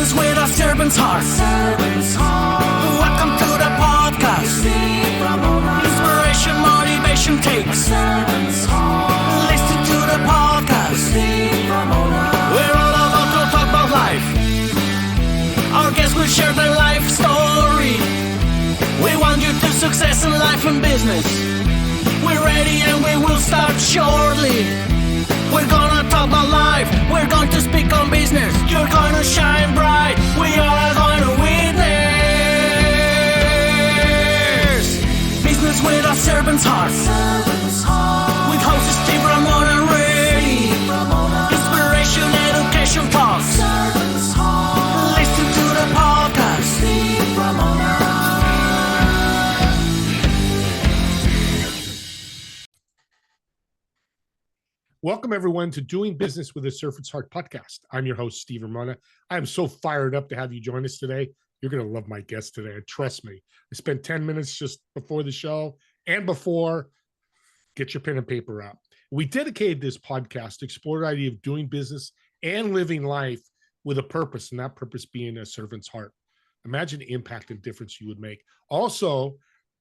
Business with a servant's heart. Welcome to the podcast. Inspiration, motivation takes. Listen to the podcast. We're all about to talk about life. Our guests will share their life story. We want you to success in life and business. We're ready and we will start shortly. We're gonna talk about life. We're going to speak on business. You're gonna shine bright. We are going to witness. Business with a servant's heart. With hosts Steve Ramona and Ray. Inspiration, education talks. Listen to the podcast. Steve Ramona. Welcome, everyone, to Doing Business with a Servant's Heart podcast. I'm your host, Steve Ramona. I am so fired up to have you join us today. You're going to love my guest today. Trust me. I spent 10 minutes just before the show and before. Get your pen and paper out. We dedicated this podcast to explore the idea of doing business and living life with a purpose, and that purpose being a servant's heart. Imagine the impact and difference you would make. Also,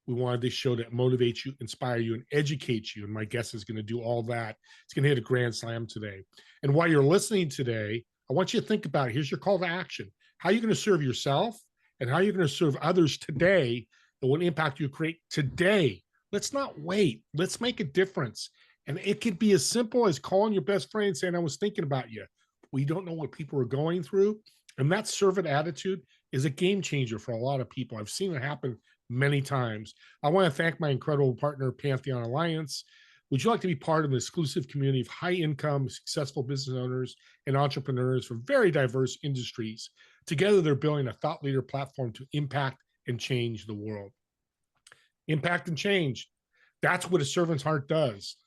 we wanted this show to motivate you, inspire you, and educate you. And my guest is going to do all that. It's going to hit a grand slam today. And while you're listening today, I want you to think about it. Here's your call to action. How are you going to serve yourself and how are you going to serve others today that will impact you create today? Let's not wait. Let's make a difference. And it could be as simple as calling your best friend and saying, I was thinking about you. We don't know what people are going through. And that servant attitude is a game changer for a lot of people. I've seen it happen many times. I want to thank my incredible partner, Pantheon Alliance. Would you like to be part of an exclusive community of high-income, successful business owners and entrepreneurs from very diverse industries? Together, they're building a thought leader platform to impact and change the world. Impact and change. That's what a servant's heart does.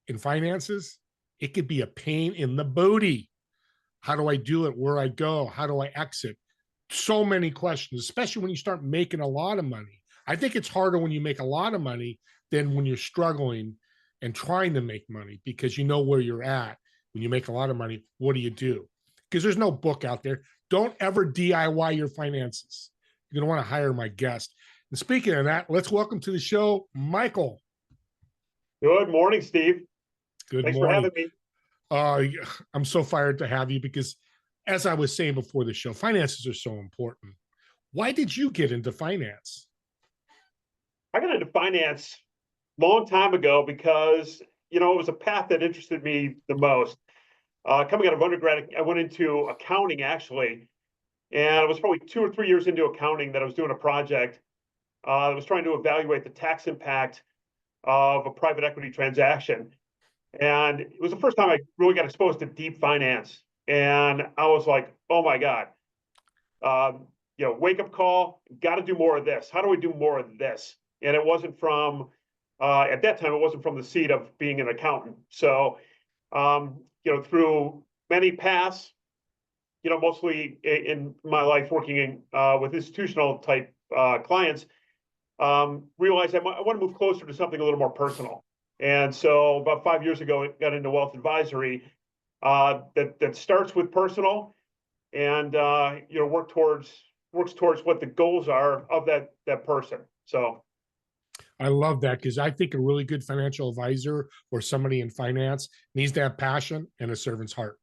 In finances, it could be a pain in the booty. How do I do it? Where I go? How do I exit? So many questions, especially when you start making a lot of money. I think it's harder when you make a lot of money than when you're struggling and trying to make money, because you know where you're at. When you make a lot of money, what do you do? Because there's no book out there. Don't ever DIY your finances. You're going to want to hire my guest. And speaking of that, let's welcome to the show, Michael. Good morning, Steve. Good Thanks morning. for having me. I'm so fired to have you because, as I was saying before the show, finances are so important. Why did you get into finance? I got into finance a long time ago because, it was a path that interested me the most. Coming out of undergrad, I went into accounting, actually. And I was probably 2 or 3 years into accounting that I was doing a project that was trying to evaluate the tax impact of a private equity transaction. And it was the first time I really got exposed to deep finance. And I was like, oh my God, wake up call, got to do more of this. How do we do more of this? And it wasn't from, at that time, it wasn't from the seat of being an accountant. So, through many paths, mostly in my life working with institutional type clients, realized I want to move closer to something a little more personal. And so about 5 years ago, I got into wealth advisory. That starts with personal, and works towards what the goals are of that person. So, I love that, because I think a really good financial advisor or somebody in finance needs to have passion and a servant's heart.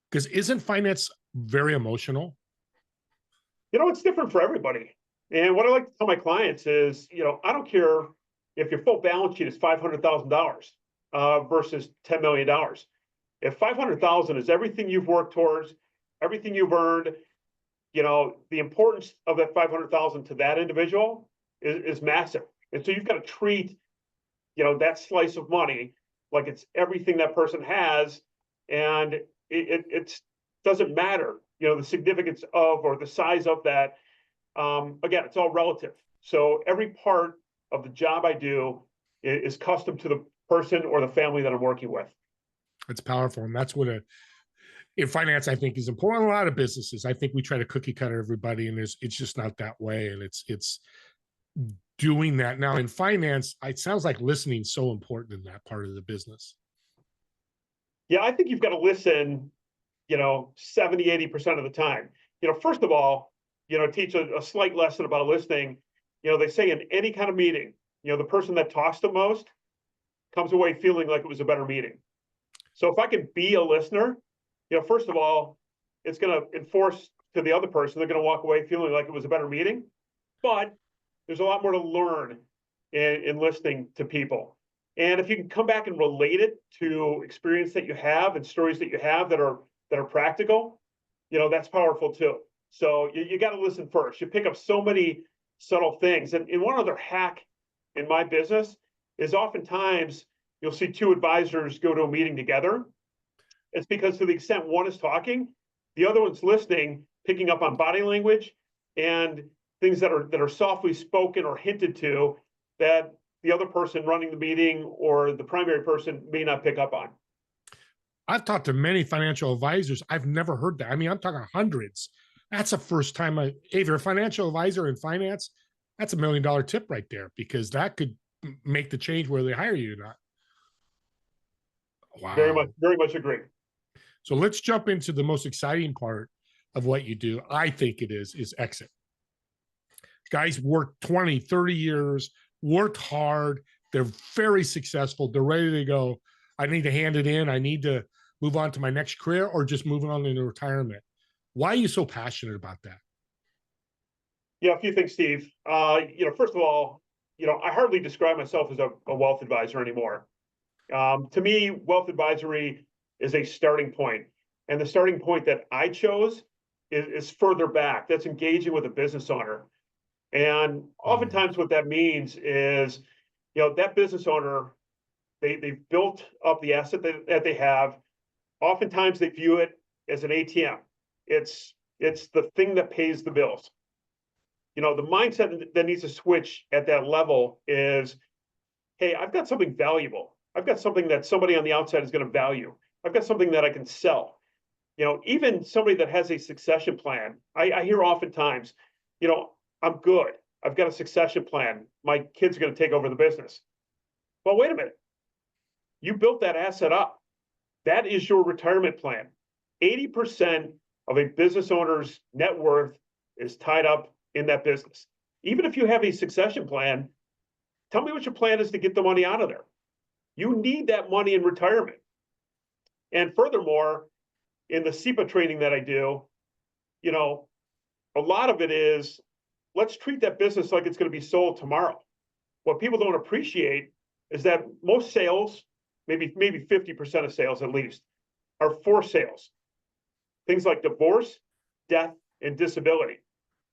Because isn't finance very emotional? It's different for everybody. And what I like to tell my clients is, I don't care if your full balance sheet is $500,000 versus $10 million. If 500,000 is everything you've worked towards, everything you've earned, the importance of that 500,000 to that individual is massive. And so you've got to treat, that slice of money like it's everything that person has. And it doesn't matter, the significance of or the size of that. Again, it's all relative. So every part of the job I do is custom to the person or the family that I'm working with. It's powerful. And that's what in finance, I think, is important. A lot of businesses, I think we try to cookie cutter everybody, and it's just not that way. And it's doing that. Now in finance, it sounds like listening is so important in that part of the business. Yeah, I think you've got to listen 70, 80% of the time. First of all, teach a slight lesson about listening. They say in any kind of meeting, the person that talks the most comes away feeling like it was a better meeting. So if I can be a listener, first of all, it's going to enforce to the other person, they're going to walk away feeling like it was a better meeting. But there's a lot more to learn in listening to people. And if you can come back and relate it to experience that you have and stories that you have that are practical, that's powerful too. So you got to listen first. You pick up so many subtle things. And one other hack in my business is oftentimes you'll see two advisors go to a meeting together. It's because to the extent one is talking, the other one's listening, picking up on body language and things that are softly spoken or hinted to that the other person running the meeting or the primary person may not pick up on. I've talked to many financial advisors. I've never heard that. I mean, I'm talking hundreds. That's the first time if you're a financial advisor in finance, that's $1 million tip right there, because that could make the change whether they hire you or not. Wow. Very much agree. So let's jump into the most exciting part of what you do. I think it is exit. Guys work 20, 30 years, worked hard. They're very successful. They're ready to go. I need to hand it in. I need to move on to my next career or just moving on into retirement. Why are you so passionate about that? Yeah, a few things, Steve. First of all, I hardly describe myself as a wealth advisor anymore. To me, wealth advisory is a starting point. And the starting point that I chose is further back. That's engaging with a business owner. And oftentimes what that means is, that business owner, they've built up the asset that they have. Oftentimes they view it as an ATM. It's the thing that pays the bills. The mindset that needs to switch at that level is, hey, I've got something valuable. I've got something that somebody on the outside is going to value. I've got something that I can sell. Even somebody that has a succession plan, I hear oftentimes, I'm good. I've got a succession plan. My kids are going to take over the business. Well, wait a minute. You built that asset up. That is your retirement plan. 80% of a business owner's net worth is tied up in that business. Even if you have a succession plan, tell me what your plan is to get the money out of there. You need that money in retirement. And furthermore, in the SEPA training that I do, a lot of it is, let's treat that business like it's going to be sold tomorrow. What people don't appreciate is that most sales, maybe 50% of sales at least, are for sales. Things like divorce, death, and disability.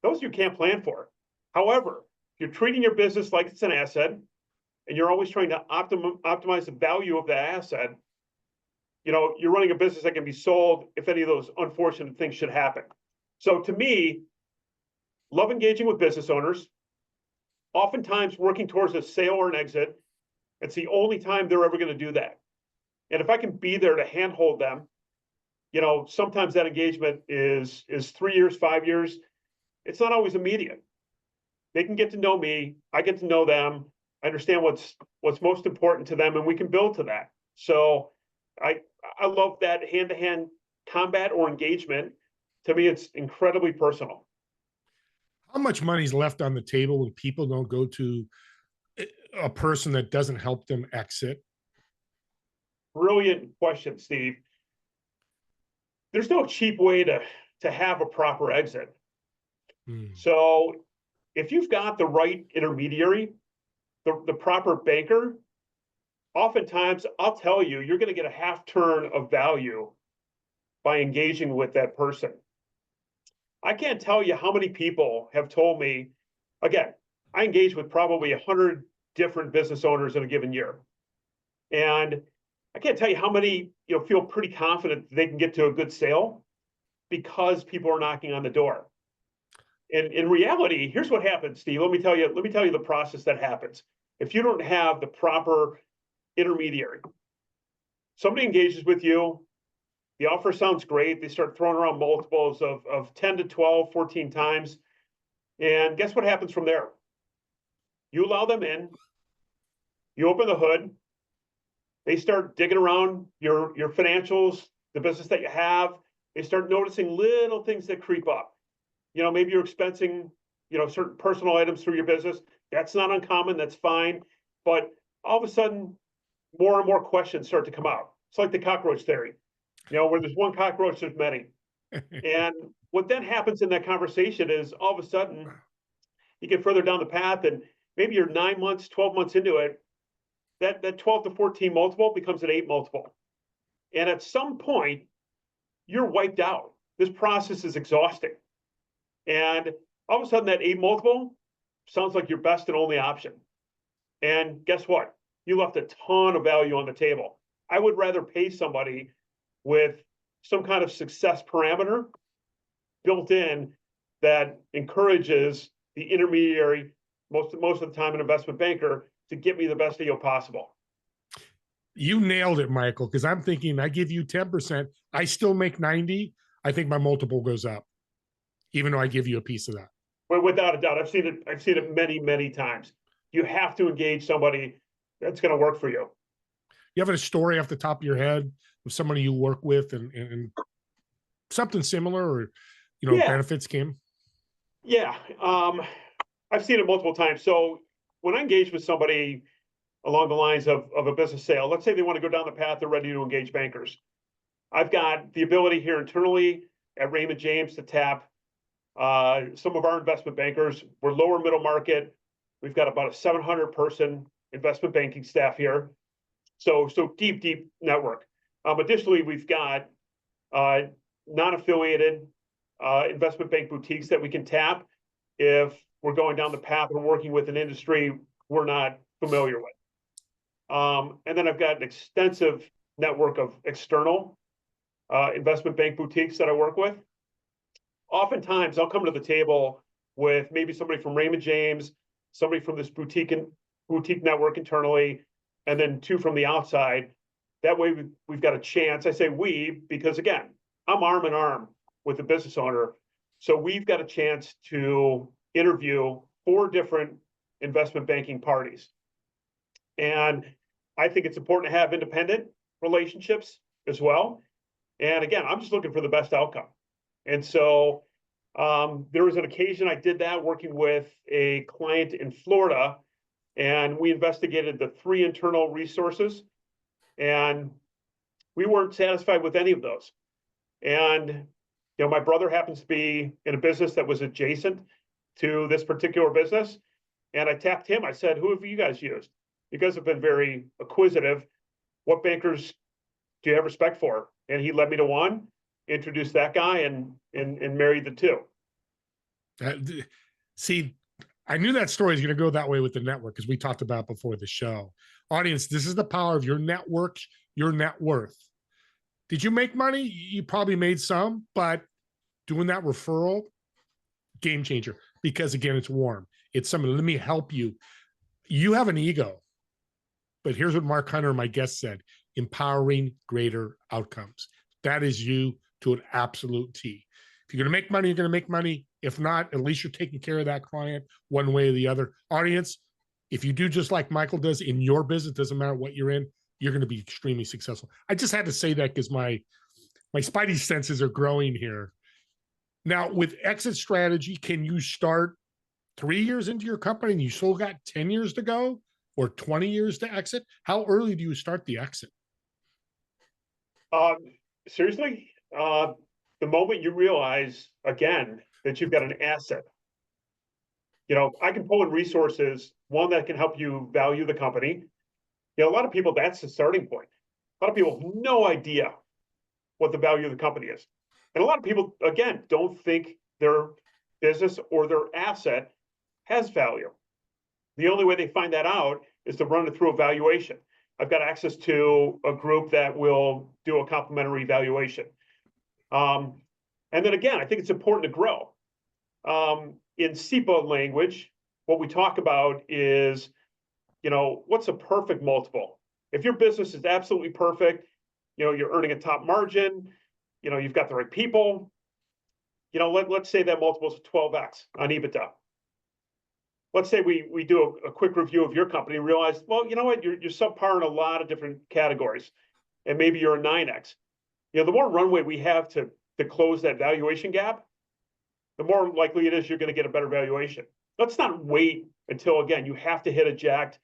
Those you can't plan for. However, if you're treating your business like it's an asset, and you're always trying to optimize the value of that asset, you're running a business that can be sold if any of those unfortunate things should happen. So to me, love engaging with business owners, oftentimes working towards a sale or an exit. It's the only time they're ever going to do that. And if I can be there to handhold them, sometimes that engagement is 3 years, 5 years. It's not always immediate. They can get to know me. I get to know them. I understand what's most important to them, and we can build to that. So I love that hand-to-hand combat or engagement. To me, it's incredibly personal. How much money is left on the table when people don't go to a person that doesn't help them exit? Brilliant question, Steve. There's no cheap way to have a proper exit. So if you've got the right intermediary, the proper banker, oftentimes I'll tell you, you're going to get a half turn of value by engaging with that person. I can't tell you how many people have told me, again, I engage with probably 100 different business owners in a given year. And I can't tell you how many feel pretty confident they can get to a good sale because people are knocking on the door. And in reality, here's what happens, Steve. Let me tell you the process that happens. If you don't have the proper intermediary, somebody engages with you, the offer sounds great. They start throwing around multiples of 10 to 12, 14 times. And guess what happens from there? You allow them in, you open the hood, they start digging around your financials, the business that you have, they start noticing little things that creep up. Maybe you're expensing, certain personal items through your business. That's not uncommon. That's fine. But all of a sudden, more and more questions start to come out. It's like the cockroach theory, where there's one cockroach, there's many. And what then happens in that conversation is all of a sudden you get further down the path and maybe you're 9 months, 12 months into it. That 12 to 14 multiple becomes an 8 multiple. And at some point, you're wiped out. This process is exhausting. And all of a sudden that 8 multiple sounds like your best and only option. And guess what? You left a ton of value on the table. I would rather pay somebody with some kind of success parameter built in that encourages the intermediary, most of the time an investment banker, to get me the best deal possible. You nailed it, Michael, because I'm thinking I give you 10%, I still make 90. I think my multiple goes up, even though I give you a piece of that. Well, without a doubt, I've seen it many, many times. You have to engage somebody that's going to work for you. You have a story off the top of your head of somebody you work with and something similar, or benefits came? Yeah, I've seen it multiple times. So when I engage with somebody along the lines of a business sale, let's say they want to go down the path, they're ready to engage bankers. I've got the ability here internally at Raymond James to tap some of our investment bankers. We're lower middle market. We've got about a 700-person investment banking staff here. So deep network. Additionally, we've got non-affiliated investment bank boutiques that we can tap if we're going down the path or working with an industry we're not familiar with. And then I've got an extensive network of external investment bank boutiques that I work with. Oftentimes, I'll come to the table with maybe somebody from Raymond James, somebody from this boutique network internally, and then 2 from the outside. That way, we've got a chance. I say we because, again, I'm arm in arm with the business owner. So we've got a chance to interview 4 different investment banking parties. And I think it's important to have independent relationships as well. And again, I'm just looking for the best outcome. And so there was an occasion I did that working with a client in Florida, and we investigated the 3 internal resources, and we weren't satisfied with any of those. And my brother happens to be in a business that was adjacent to this particular business, and I tapped him. I said, "Who have you guys used? You guys have been very acquisitive. What bankers do you have respect for?" And he led me to one, introduced that guy, and married the 2. See, I knew that story was going to go that way with the network, because we talked about before the show. Audience, this is the power of your network, your net worth. Did you make money? You probably made some, but doing that referral, game changer. Because again, it's warm. It's somebody, let me help you. You have an ego, but here's what Mark Hunter, my guest, said: empowering greater outcomes. That is you to an absolute T. If you're going to make money, you're going to make money. If not, at least you're taking care of that client one way or the other. Audience, if you do just like Michael does in your business, doesn't matter what you're in, you're going to be extremely successful. I just had to say that because my spidey senses are growing here. Now, with exit strategy, can you start 3 years into your company and you still got 10 years to go, or 20 years to exit? How early do you start the exit? Seriously, the moment you realize, again, that you've got an asset. I can pull in resources, one that can help you value the company. A lot of people, that's the starting point. A lot of people have no idea what the value of the company is. And a lot of people, again, don't think their business or their asset has value. The only way they find that out is to run it through a valuation. I've got access to a group that will do a complimentary valuation. And then again, I think it's important to grow. In SEPA language, what we talk about is, what's a perfect multiple? If your business is absolutely perfect, you're earning a top margin, you've got the right people, let's say that multiple is 12x on EBITDA. Let's say we do a quick review of your company and realize, well, you know what, you're subpar in a lot of different categories, and maybe you're a 9x. The more runway we have to to close that valuation gap, the more likely it is you're going to get a better valuation. Let's not wait until, again, you have to hit eject.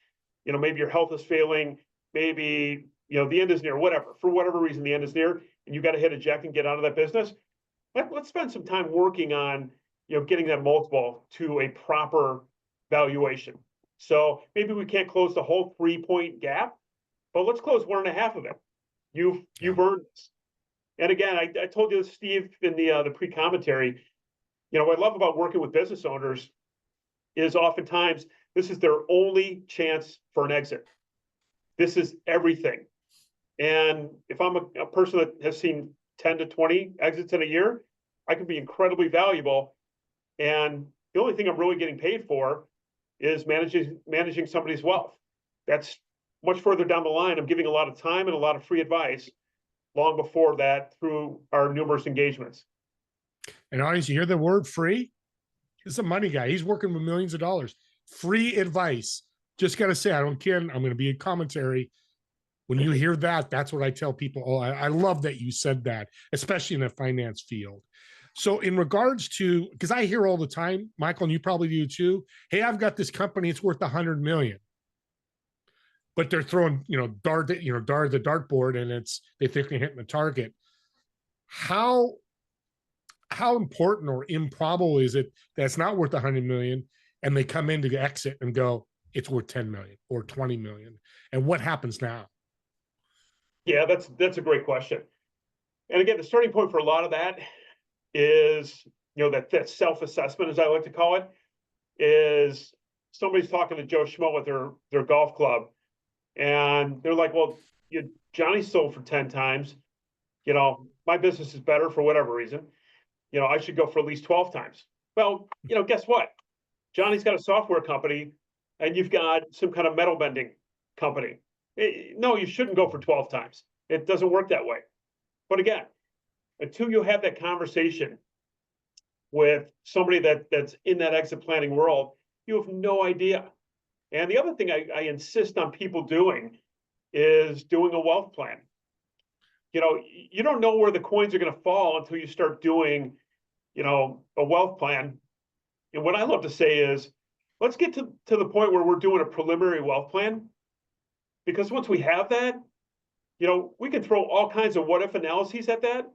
Maybe your health is failing, maybe, the end is near, whatever, for whatever reason, the end is near, and you got to hit eject and get out of that business. Let's spend some time working on, getting that multiple to a proper valuation. So maybe we can't close the whole 3-point gap, but let's close 1.5 of it. You've earned this. And again, I told you, Steve, in the pre-commentary, what I love about working with business owners is oftentimes this is their only chance for an exit. This is everything. And if I'm a person that has seen 10 to 20 exits in a year, I can be incredibly valuable. And the only thing I'm really getting paid for is managing somebody's wealth. That's much further down the line. I'm giving a lot of time and a lot of free advice long before that through our numerous engagements. And audience, you hear the word free? This is a money guy. He's working with millions of dollars. Free advice. Just got to say, I don't care. I'm going to be a commentary. When you hear that, that's what I tell people. Oh, I love that you said that, especially in the finance field. So in regards to, because I hear all the time, Michael, and you probably do too, hey, I've got this company, it's worth 100 million. But they're throwing, the dartboard, and they think they're hitting the target. How important or improbable is it that it's not worth 100 million and they come in to exit and go, it's worth 10 million or 20 million? And what happens now? Yeah, that's a great question. And again, the starting point for a lot of that is, that self-assessment, as I like to call it, is somebody's talking to Joe Schmo at their golf club, and they're like, well, Johnny sold for 10 times. My business is better for whatever reason. I should go for at least 12 times. Well, guess what? Johnny's got a software company and you've got some kind of metal bending company. No, you shouldn't go for 12 times. It doesn't work that way. But again, until you have that conversation with somebody that's in that exit planning world, you have no idea. And the other thing I insist on people doing is doing a wealth plan. You don't know where the coins are going to fall until you start doing, a wealth plan. And what I love to say is, let's get to the point where we're doing a preliminary wealth plan. Because once we have that, we can throw all kinds of what if analyses at that.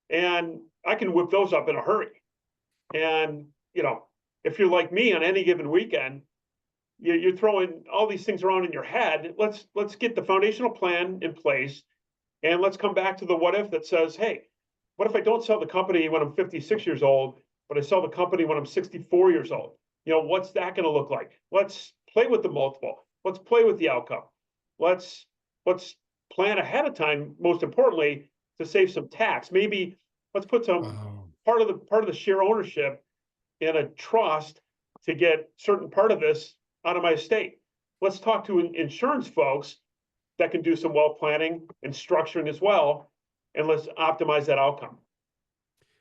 And I can whip those up in a hurry. And, if you're like me on any given weekend, you're throwing all these things around in your head. Let's get the foundational plan in place. And let's come back to the what if that says, hey, what if I don't sell the company when I'm 56 years old, but I sell the company when I'm 64 years old? What's that going to look like? Let's play with the multiple. Let's play with the outcome. Let's plan ahead of time, most importantly, to save some tax. Maybe let's put some part of the share ownership in a trust to get certain part of this out of my estate. Let's talk to insurance folks that can do some wealth planning and structuring as well, and let's optimize that outcome.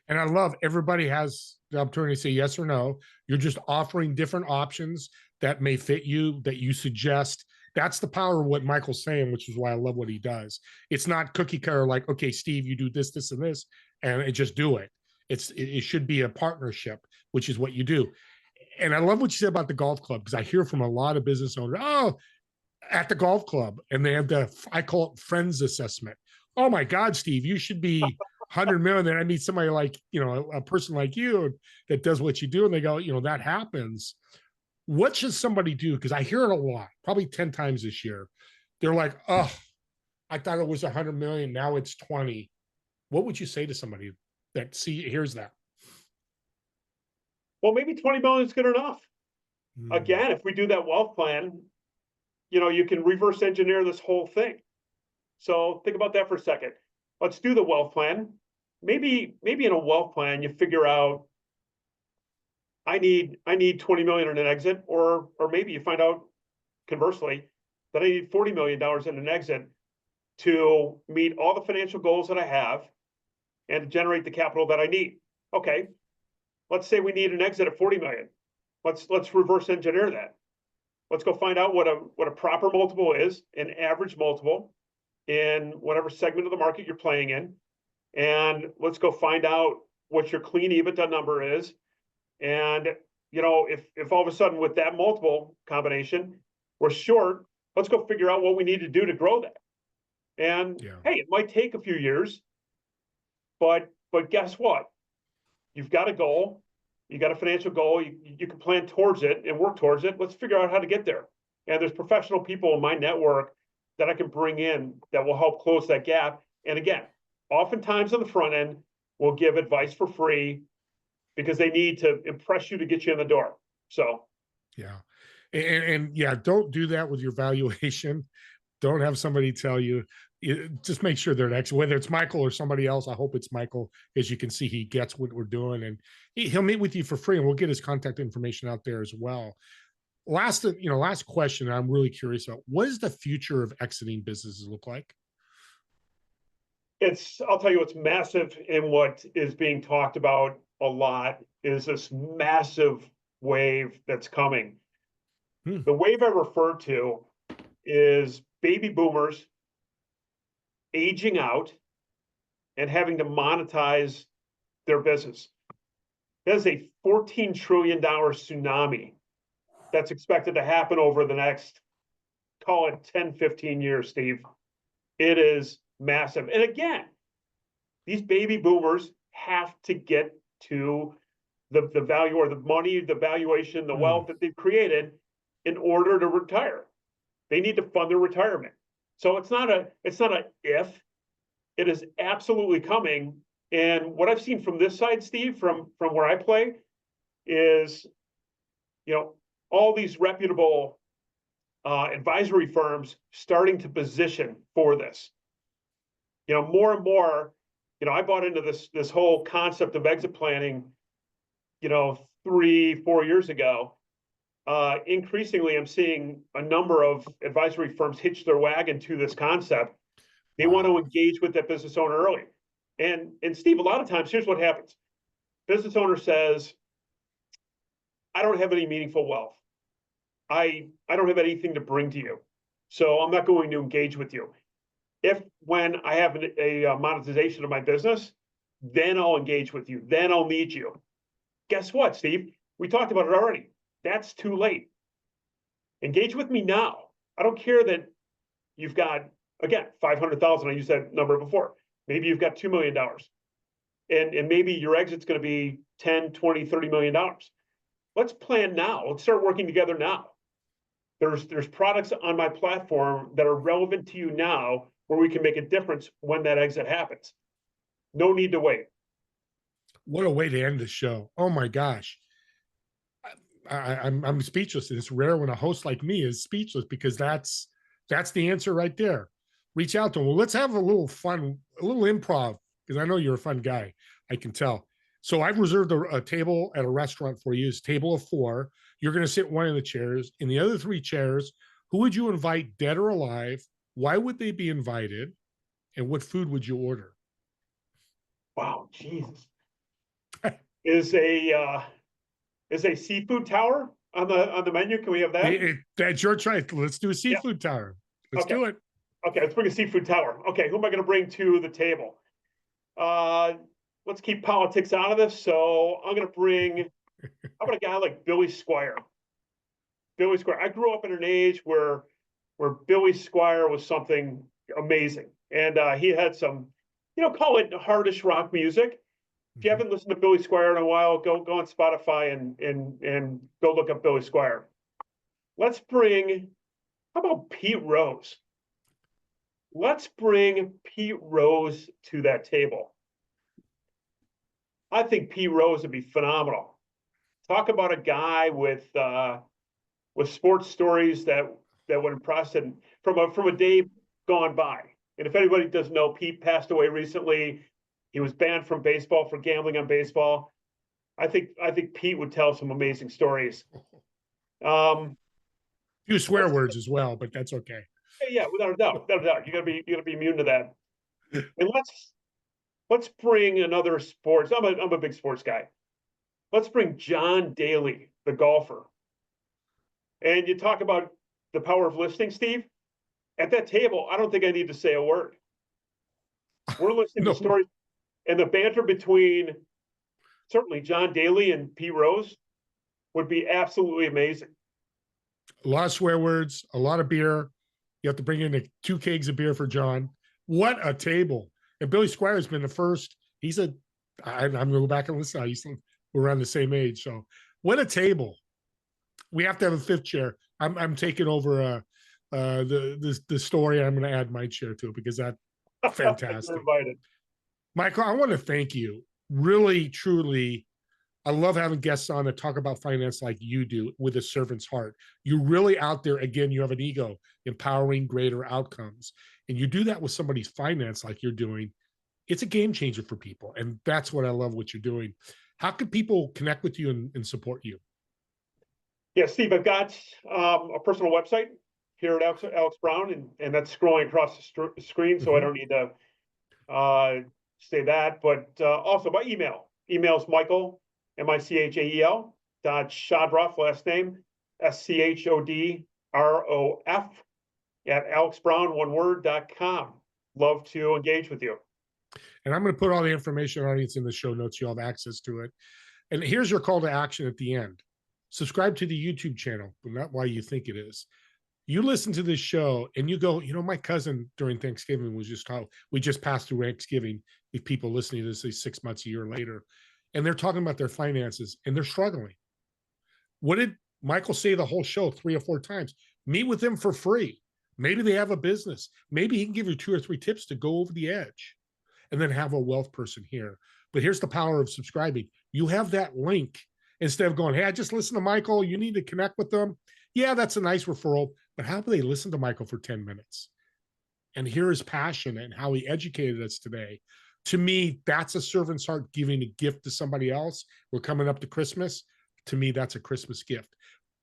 And I love everybody has the opportunity to say yes or no. You're just offering different options that may fit you, that you suggest. That's the power of what Michael's saying, which is why I love what he does. It's not cookie cutter like, okay, Steve, you do this, this, and this, and just do it. It should be a partnership, which is what you do. And I love what you said about the golf club, because I hear from a lot of business owners, at the golf club, and they have I call it friends assessment. Oh my God, Steve, you should be 100 million. And I meet somebody like, a person like you that does what you do. And they go, that happens. What should somebody do? Because I hear it a lot, probably 10 times this year. They're like, oh, I thought it was 100 million. Now it's 20. What would you say to somebody that hears that? Well, maybe 20 million is good enough. Again, if we do that wealth plan, you can reverse engineer this whole thing. So think about that for a second. Let's do the wealth plan. Maybe in a wealth plan, you figure out, I need 20 million in an exit, or maybe you find out conversely that I need $40 million in an exit to meet all the financial goals that I have and to generate the capital that I need. Okay, let's say we need an exit at 40 million. Let's reverse engineer that. Let's go find out what a proper multiple is, an average multiple in whatever segment of the market you're playing in. and let's go find out what your clean EBITDA number is. And, if all of a sudden with that multiple combination, we're short, let's go figure out what we need to do to grow that. And hey, it might take a few years, but guess what? You've got a goal, you got a financial goal, you can plan towards it and work towards it. Let's figure out how to get there. And there's professional people in my network that I can bring in that will help close that gap. And again, oftentimes on the front end, we'll give advice for free because they need to impress you to get you in the door. So, yeah. And yeah, don't do that with your valuation. Don't have somebody tell you. Just make sure they're an expert, whether it's Michael or somebody else. I hope it's Michael. As you can see, he gets what we're doing, and he'll meet with you for free, and we'll get his contact information out there as well. Last question. I'm really curious about, what does the future of exiting businesses look like? I'll tell you what's massive, and what is being talked about a lot is this massive wave that's coming. The wave I refer to is baby boomers aging out and having to monetize their business. There's a $14 trillion tsunami that's expected to happen over the next, call it 10, 15 years, Steve. It is massive. And again, these baby boomers have to get to the value, or the money, the valuation, the wealth that they've created in order to retire. They need to fund their retirement. So it's not a if, it is absolutely coming. And what I've seen from this side, Steve, from where I play, is, all these reputable advisory firms starting to position for this. More and more, I bought into this whole concept of exit planning, 3-4 years ago. Increasingly, I'm seeing a number of advisory firms hitch their wagon to this concept. They want to engage with that business owner early. And Steve, a lot of times, here's what happens. Business owner says, I don't have any meaningful wealth. I don't have anything to bring to you, so I'm not going to engage with you. When I have a monetization of my business, then I'll engage with you. Then I'll need you. Guess what, Steve? We talked about it already. That's too late. Engage with me now. I don't care that you've got, again, 500,000. I used that number before. Maybe you've got $2 million. And maybe your exit's going to be 10, 20, $30 million. Let's plan now. Let's start working together now. There's products on my platform that are relevant to you now, where we can make a difference when that exit happens. No need to wait. What a way to end the show. Oh my gosh. I'm speechless. It's rare when a host like me is speechless, because that's the answer right there. Reach out to them. Well, let's have a little fun, a little improv, because I know you're a fun guy. I can tell. So I've reserved a table at a restaurant for you. It's a table of 4. You're going to sit one of the chairs. In the other 3 chairs, who would you invite, dead or alive? Why would they be invited? And what food would you order? Wow, Jesus. Is a seafood tower on the menu? Can we have that? That's your choice. Let's do a seafood tower. Let's do it. Okay, let's bring a seafood tower. Okay, who am I going to bring to the table? Let's keep politics out of this. So I'm going to bring, how about a guy like Billy Squier? Billy Squier. I grew up in an age where Billy Squier was something amazing. And he had some, call it hardish rock music. If you haven't listened to Billy Squier in a while, go on Spotify and go look up Billy Squier. Let's bring, how about Pete Rose? Let's bring Pete Rose to that table. I think Pete Rose would be phenomenal. Talk about a guy with sports stories that would impress, and from a day gone by. And if anybody doesn't know, Pete passed away recently. He was banned from baseball for gambling on baseball. I think Pete would tell some amazing stories. Few swear words as well, but that's okay. Yeah, without a doubt. You gotta be immune to that. And let's bring another sports. I'm a big sports guy. Let's bring John Daly, the golfer. And you talk about the power of listening, Steve. At that table, I don't think I need to say a word. We're listening to stories. And the banter between certainly John Daly and Pete Rose would be absolutely amazing. A lot of swear words, a lot of beer. You have to bring in 2 kegs of beer for John. What a table. And Billy Squire's been the first. I'm going to go back and listen. We're around the same age. So what a table. We have to have a 5th chair. I'm taking over the story. I'm going to add my chair to it because that's fantastic. Michael, I want to thank you. Really, truly, I love having guests on that talk about finance like you do with a servant's heart. You're really out there. Again, you have an ego, empowering greater outcomes. And you do that with somebody's finance like you're doing. It's a game changer for people. And that's what I love what you're doing. How can people connect with you and support you? Yeah, Steve, I've got a personal website here at Alex Brown, and that's scrolling across the screen, so I don't need to say that. But also by email. Email's Michael, Michael, Schodrof, last name, Schodrof, at alexbrown.com. Love to engage with you. And I'm going to put all the information audience in the show notes. You'll have access to it. And here's your call to action at the end. Subscribe to the YouTube channel, but not why you think it is. You listen to this show and you go, my cousin during Thanksgiving we just passed through Thanksgiving with people listening to this 6 months, a year later, and they're talking about their finances and they're struggling. What did Michael say the whole show 3 or 4 times? Meet with them for free. Maybe they have a business. Maybe he can give you 2 or 3 tips to go over the edge and then have a wealth person here. But here's the power of subscribing. You have that link instead of going, hey, I just listened to Michael. You need to connect with them. Yeah, that's a nice referral. But how do they listen to Michael for 10 minutes and hear his passion and how he educated us today? To me, that's a servant's heart giving a gift to somebody else. We're coming up to Christmas. To me, that's a Christmas gift.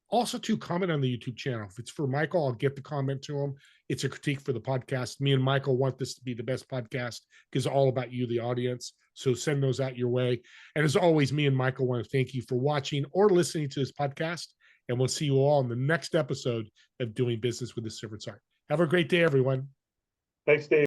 Also, to comment on the YouTube channel. If it's for Michael, I'll get the comment to him. It's a critique for the podcast. Me and Michael want this to be the best podcast because it's all about you, the audience. So send those out your way. And as always, me and Michael want to thank you for watching or listening to this podcast. And we'll see you all in the next episode of Doing Business with the Servant's Heart. Have a great day, everyone. Thanks, Dave.